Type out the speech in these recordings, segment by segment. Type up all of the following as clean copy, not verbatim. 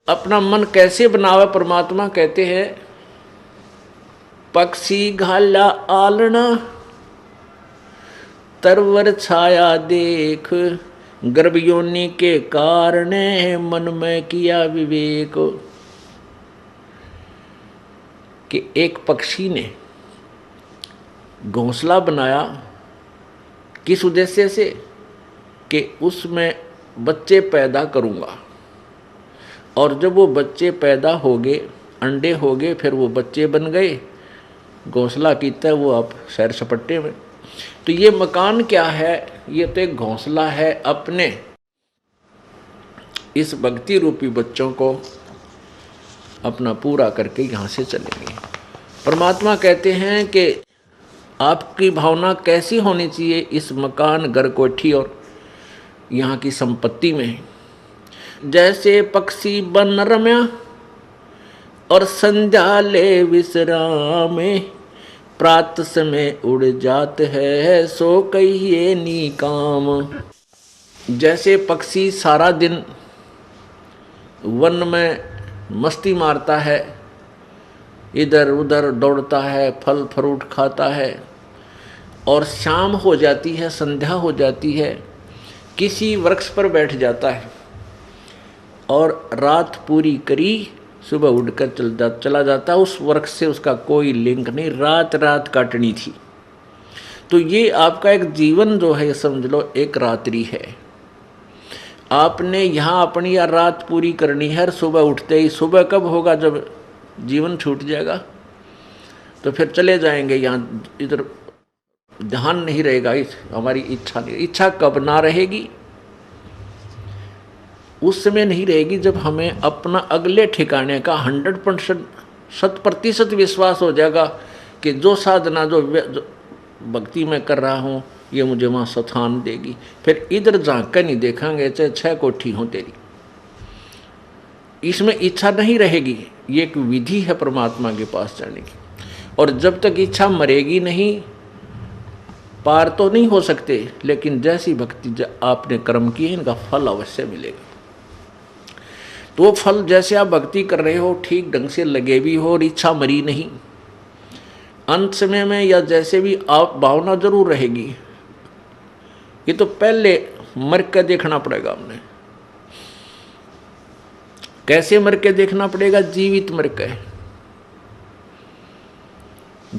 अपना मन कैसे बनावे परमात्मा कहते हैं, पक्षी घाला आलना तरवर छाया देख, गर्भ योनि के कारण मन में किया विवेक। कि एक पक्षी ने घोंसला बनाया किस उद्देश्य से, कि उसमें बच्चे पैदा करूंगा, और जब वो बच्चे पैदा हो गए, अंडे हो गए, फिर वो बच्चे बन गए, घोंसला कीता वो अब सैर सपट्टे में। तो ये मकान क्या है, ये तो एक घोंसला है अपने इस भक्ति रूपी बच्चों को अपना पूरा करके यहाँ से चलेंगे। परमात्मा कहते हैं कि आपकी भावना कैसी होनी चाहिए इस मकान, घर, कोठी और यहाँ की संपत्ति में। जैसे पक्षी बन रम्या और संध्या ले विश्राम, प्रात समय उड़ जात है सो कहिए नी काम। जैसे पक्षी सारा दिन वन में मस्ती मारता है, इधर उधर दौड़ता है, फल फ्रूट खाता है, और शाम हो जाती है, संध्या हो जाती है, किसी वृक्ष पर बैठ जाता है और रात पूरी करी, सुबह उड़कर चला जाता। उस वृक्ष से उसका कोई लिंक नहीं, रात रात काटनी थी। तो ये आपका एक जीवन जो है समझ लो एक रात्रि है। आपने यहाँ अपनी या रात पूरी करनी है, सुबह उठते ही, सुबह कब होगा जब जीवन छूट जाएगा, तो फिर चले जाएंगे यहाँ, इधर ध्यान नहीं रहेगा, हमारी इच्छा नहीं। इच्छा कब ना रहेगी, उस समय नहीं रहेगी जब हमें अपना अगले ठिकाने का 100% विश्वास हो जाएगा कि जो साधना जो भक्ति में कर रहा हूँ ये मुझे वहाँ स्थान देगी। फिर इधर झांक कर नहीं देखेंगे चाहे 6 कोठी हो तेरी, इसमें इच्छा नहीं रहेगी। ये एक विधि है परमात्मा के पास जाने की, और जब तक इच्छा मरेगी नहीं, पार तो नहीं हो सकते, लेकिन जैसी भक्ति आपने कर्म की है इनका फल अवश्य मिलेगा। तो वो फल जैसे आप भक्ति कर रहे हो ठीक ढंग से लगे भी हो और इच्छा मरी नहीं, अंत समय में या जैसे भी आप भावना जरूर रहेगी। ये तो पहले मर के देखना पड़ेगा हमने। कैसे मर के देखना पड़ेगा, जीवित मर के।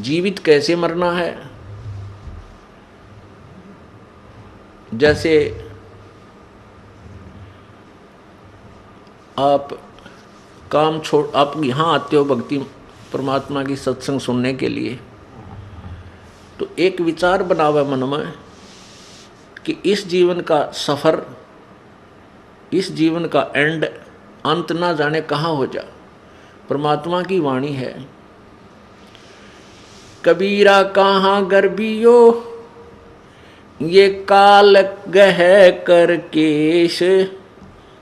जीवित कैसे मरना है, जैसे आप काम छोड़, आप यहाँ आते हो भक्ति परमात्मा की सत्संग सुनने के लिए, तो एक विचार बनावा मन में कि इस जीवन का सफ़र, इस जीवन का एंड, अंत ना जाने कहाँ हो जा। परमात्मा की वाणी है, कबीरा कहाँ गर्भियो ये काल गह कर केश,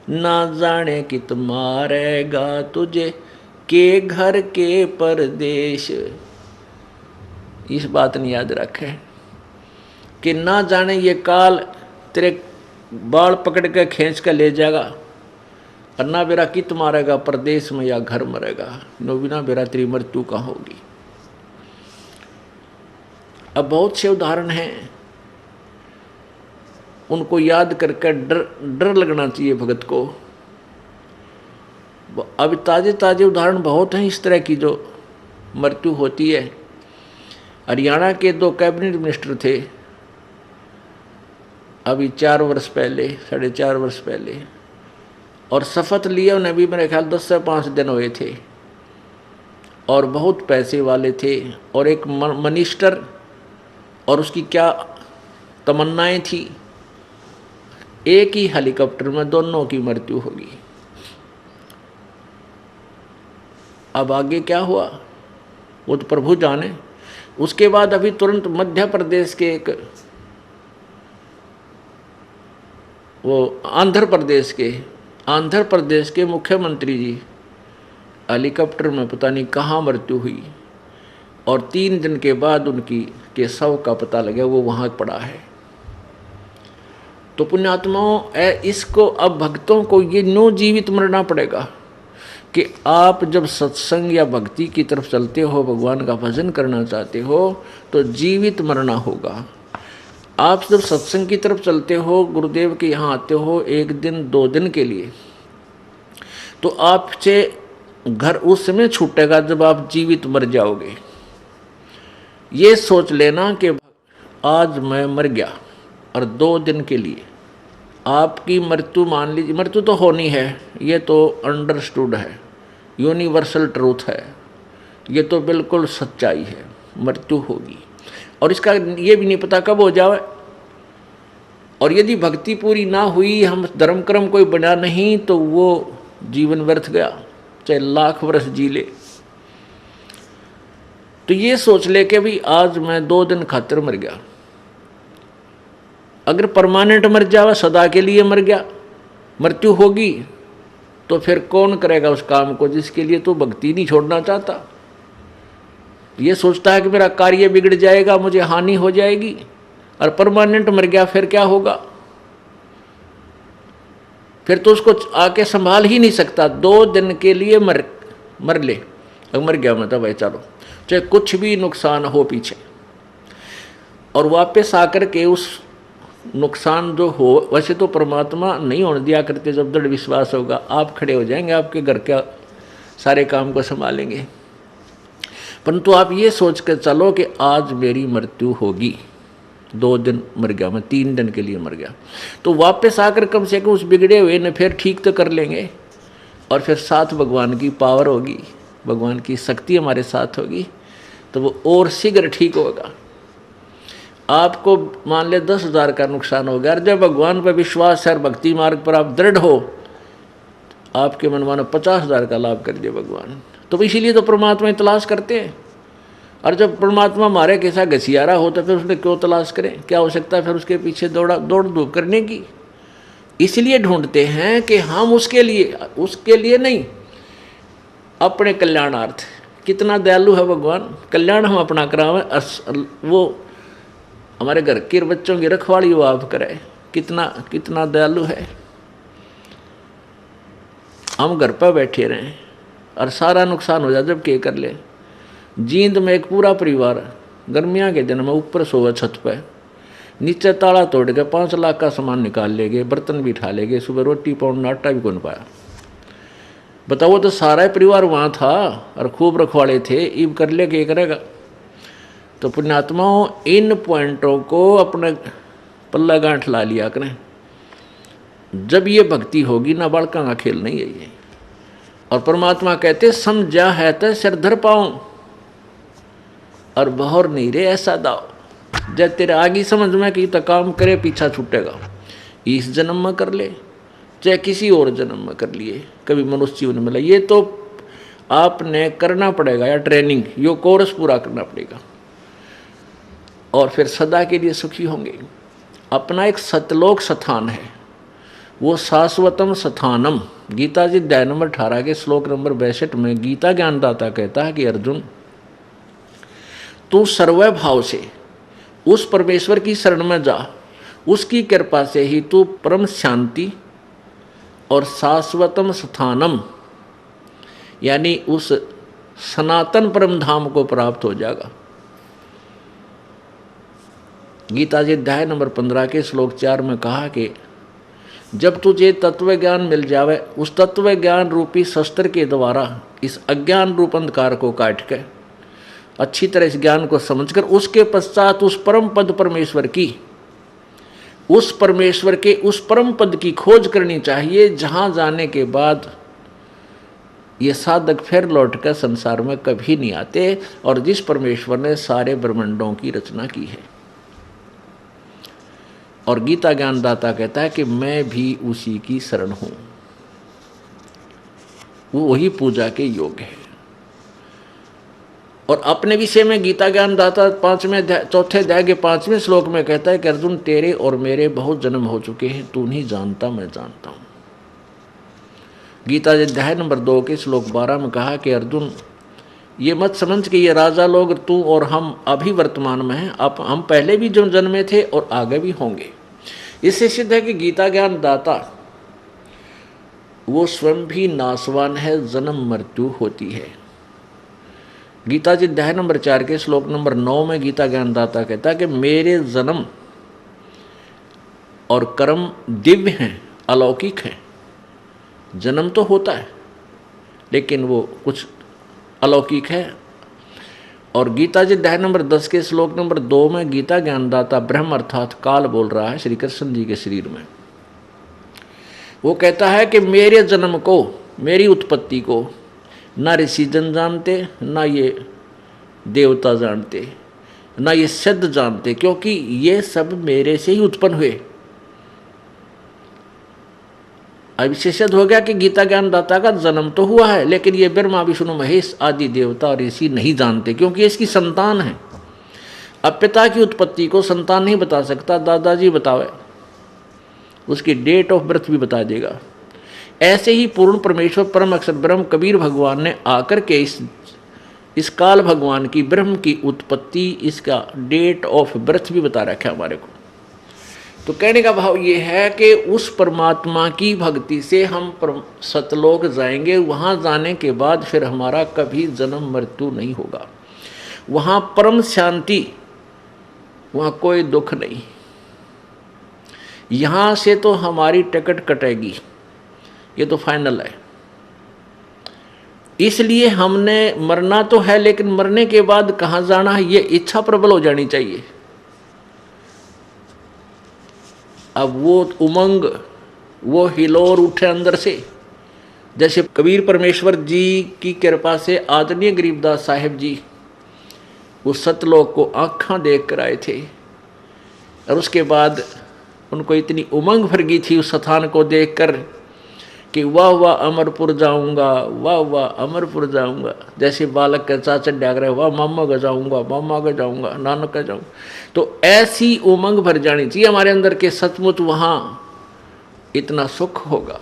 ना जाने कित मारेगा तुझे के घर के परदेश। इस बात ने याद रखे कि ना जाने ये काल तेरे बाल पकड़ के खींच कर ले जाएगा, और ना बेरा कित मारेगा परदेश में या घर मरेगा, नो बिना बेरा तेरी मृत्यु कहाँ होगी। अब बहुत से उदाहरण हैं, उनको याद करके डर लगना चाहिए भगत को। अब ताजे ताजे उदाहरण बहुत हैं इस तरह की जो मृत्यु होती है। हरियाणा के 2 कैबिनेट मिनिस्टर थे अभी 4 वर्ष पहले, 4.5 वर्ष पहले, और शपथ लिया उन्हें भी मेरे ख्याल 10 से 5 दिन हुए थे, और बहुत पैसे वाले थे, और एक मिनिस्टर, और उसकी क्या तमन्नाएं थी, एक ही हेलीकॉप्टर में दोनों की मृत्यु होगी। अब आगे क्या हुआ वो तो प्रभु जाने। उसके बाद अभी तुरंत मध्य प्रदेश के एक, वो आंध्र प्रदेश के मुख्यमंत्री जी हेलीकॉप्टर में पता नहीं कहाँ मृत्यु हुई, और 3 दिन के बाद उनकी के शव का पता लगा वो वहाँ पड़ा है। तो पुण्यात्माओं, इसको अब भक्तों को ये नो जीवित मरना पड़ेगा। कि आप जब सत्संग या भक्ति की तरफ चलते हो, भगवान का भजन करना चाहते हो, तो जीवित मरना होगा। आप जब सत्संग की तरफ चलते हो, गुरुदेव के यहाँ आते हो 1 दिन 2 दिन के लिए, तो आपसे घर उस समय छूटेगा जब आप जीवित मर जाओगे। ये सोच लेना कि आज मैं मर गया और 2 दिन के लिए आपकी मृत्यु, मान लीजिए मृत्यु तो होनी है, ये तो अंडरस्टूड है, यूनिवर्सल ट्रूथ है, ये तो बिल्कुल सच्चाई है, मृत्यु होगी। और इसका ये भी नहीं पता कब हो जाए। और यदि भक्ति पूरी ना हुई, हम धर्म कर्म कोई बना नहीं, तो वो जीवन व्यर्थ गया, चाहे लाख वर्ष जी ले। तो ये सोच ले कि भी आज मैं 2 दिन खातिर मर गया। अगर परमानेंट मर जावा, सदा के लिए मर गया, मृत्यु होगी, तो फिर कौन करेगा उस काम को जिसके लिए तो भक्ति नहीं छोड़ना चाहता। ये सोचता है कि मेरा कार्य बिगड़ जाएगा, मुझे हानि हो जाएगी, और परमानेंट मर गया, फिर क्या होगा? फिर तो उसको आके संभाल ही नहीं सकता। 2 दिन के लिए मर ले, मर गया मतलब भाई चलो, चाहे कुछ भी नुकसान हो पीछे, और वापस आकर के उस नुकसान जो हो, वैसे तो परमात्मा नहीं होने दिया करते। जब दृढ़ विश्वास होगा, आप खड़े हो जाएंगे, आपके घर के सारे काम को संभालेंगे। परंतु आप ये सोच कर चलो कि आज मेरी मृत्यु होगी, 2 दिन मर गया मैं, 3 दिन के लिए मर गया, तो वापस आकर कम से कम उस बिगड़े हुए ने फिर ठीक तो कर लेंगे, और फिर साथ भगवान की पावर होगी, भगवान की शक्ति हमारे साथ होगी, तो वो और शीघ्र ठीक होगा। आपको मान ले 10,000 का नुकसान हो गया, और जब भगवान पर विश्वास है और भक्ति मार्ग पर आप दृढ़ हो, आपके मन मानो 50,000 का लाभ कर दिया भगवान। तो इसीलिए तो परमात्मा की तलाश करते हैं। और जब परमात्मा हमारे कैसा घसियारा हो, तो फिर उसने क्यों तलाश करें? क्या आवश्यकता है फिर उसके पीछे दौड़ धूप करने की? इसलिए ढूंढते हैं कि हम उसके लिए नहीं, अपने कल्याणार्थ। कितना दयालु है भगवान, कल्याण हम अपना करावे, वो हमारे घर के बच्चों की रखवाली वो आप करे। कितना दयालु है। हम घर पर बैठे रहें और सारा नुकसान हो जाए, जब क्या कर ले। जींद में एक पूरा परिवार गर्मियाँ के दिन में ऊपर सोवा छत पे, नीचे ताला तोड़ के 5 लाख का सामान निकाल ले गए, बर्तन भी उठा ले गए, सुबह रोटी पाउंड आटा भी कौन पाया। बताओ, तो सारा परिवार वहाँ था और खूब रखवाले थे, ईब कर ले क्या करेगा। तो पुण्यात्माओं, इन पॉइंटों को अपने पल्ला गांठ ला लिया करें। जब ये भक्ति होगी ना, बालका का खेल नहीं है ये। और परमात्मा कहते समझा है तो सिर धर पाऊं और बहर नहीं रे ऐसा दाओ। जब तेरे आगे समझ में कि तो काम करे, पीछा छूटेगा। इस जन्म में कर ले, चाहे किसी और जन्म में कर लिए, कभी मनुष्य जीवन मिला, ये तो आपने करना पड़ेगा, या ट्रेनिंग, यो कोर्स पूरा करना पड़ेगा, और फिर सदा के लिए सुखी होंगे। अपना एक सतलोक स्थान है, वो शाश्वतम स्थानम। गीता जी अध्याय नंबर 18 के श्लोक नंबर 62 में गीता ज्ञानदाता कहता है कि अर्जुन, तू सर्व भाव से उस परमेश्वर की शरण में जा, उसकी कृपा से ही तू परम शांति और शाश्वतम स्थानम, यानी उस सनातन परम धाम को प्राप्त हो जाएगा। गीता जी अध्याय नंबर 15 के श्लोक 4 में कहा कि जब तुझे तत्व ज्ञान मिल जावे, उस तत्व ज्ञान रूपी शस्त्र के द्वारा इस अज्ञान रूप अंधकार को काट के अच्छी तरह इस ज्ञान को समझकर उसके पश्चात उस परम पद परमेश्वर की, उस परमेश्वर के उस परम पद की खोज करनी चाहिए, जहाँ जाने के बाद ये साधक फिर लौट कर संसार में कभी नहीं आते, और जिस परमेश्वर ने सारे ब्रह्मांडों की रचना की है। और गीता ज्ञानदाता कहता है कि मैं भी उसी की शरण हूं, वो वही पूजा के योग्य है। और अपने विषय में गीता ज्ञानदाता 4 अध्याय के 5वें श्लोक में कहता है कि अर्जुन, तेरे और मेरे बहुत जन्म हो चुके हैं, तू नहीं जानता, मैं जानता हूं। गीता अध्याय नंबर 2 के श्लोक 12 में कहा कि अर्जुन, ये मत समझ कि ये राजा लोग तू और हम अभी वर्तमान में हैं, अब हम पहले भी जो जन्मे थे और आगे भी होंगे। इससे सिद्ध है कि गीता ज्ञान दाता वो स्वयं भी नाशवान है, जन्म मृत्यु होती है। गीता जी अध्याय नंबर 4 के श्लोक नंबर 9 में गीता ज्ञानदाता कहता है कि मेरे जन्म और कर्म दिव्य हैं, अलौकिक हैं। जन्म तो होता है लेकिन वो कुछ अलौकिक है। और गीता जी अध्याय नंबर 10 के श्लोक नंबर 2 में गीता ज्ञानदाता ब्रह्म अर्थात काल बोल रहा है श्री कृष्ण जी के शरीर में। वो कहता है कि मेरे जन्म को, मेरी उत्पत्ति को ना ऋषि जन जानते, ना ये देवता जानते, ना ये सिद्ध जानते, क्योंकि ये सब मेरे से ही उत्पन्न हुए। अब विशेषद हो गया कि गीता ज्ञानदाता का जन्म तो हुआ है लेकिन ये ब्रह्मा विष्णु महेश आदि देवता और ऋषि नहीं जानते, क्योंकि ये इसकी संतान है। अब पिता की उत्पत्ति को संतान नहीं बता सकता, दादाजी बतावे, उसकी डेट ऑफ बर्थ भी बता देगा। ऐसे ही पूर्ण परमेश्वर परम अक्षर ब्रह्म कबीर भगवान ने आकर के इस काल भगवान की ब्रह्म की उत्पत्ति, इसका डेट ऑफ बर्थ भी बता रखा है हमारे को। तो कहने का भाव ये है कि उस परमात्मा की भक्ति से हम सतलोक जाएंगे। वहाँ जाने के बाद फिर हमारा कभी जन्म मृत्यु नहीं होगा। वहाँ परम शांति, वहाँ कोई दुख नहीं। यहाँ से तो हमारी टिकट कटेगी, ये तो फाइनल है। इसलिए हमने मरना तो है लेकिन मरने के बाद कहाँ जाना है ये इच्छा प्रबल हो जानी चाहिए। अब वो उमंग, वो हिलोर उठे अंदर से। जैसे कबीर परमेश्वर जी की कृपा से आदरणीय गरीबदास साहिब जी उस सतलोक को आँखां देख कर आए थे और उसके बाद उनको इतनी उमंग भर गई थी उस स्थान को देखकर कि वाह वाह अमरपुर जाऊंगा, वाह वाह अमरपुर जाऊंगा। जैसे बालक का चाचा डाक रहे, वाह मामा का जाऊंगा, मामा का जाऊंगा, नानक का जाऊंगा। तो ऐसी उमंग भर जानी चाहिए हमारे अंदर के सचमुच वहाँ इतना सुख होगा।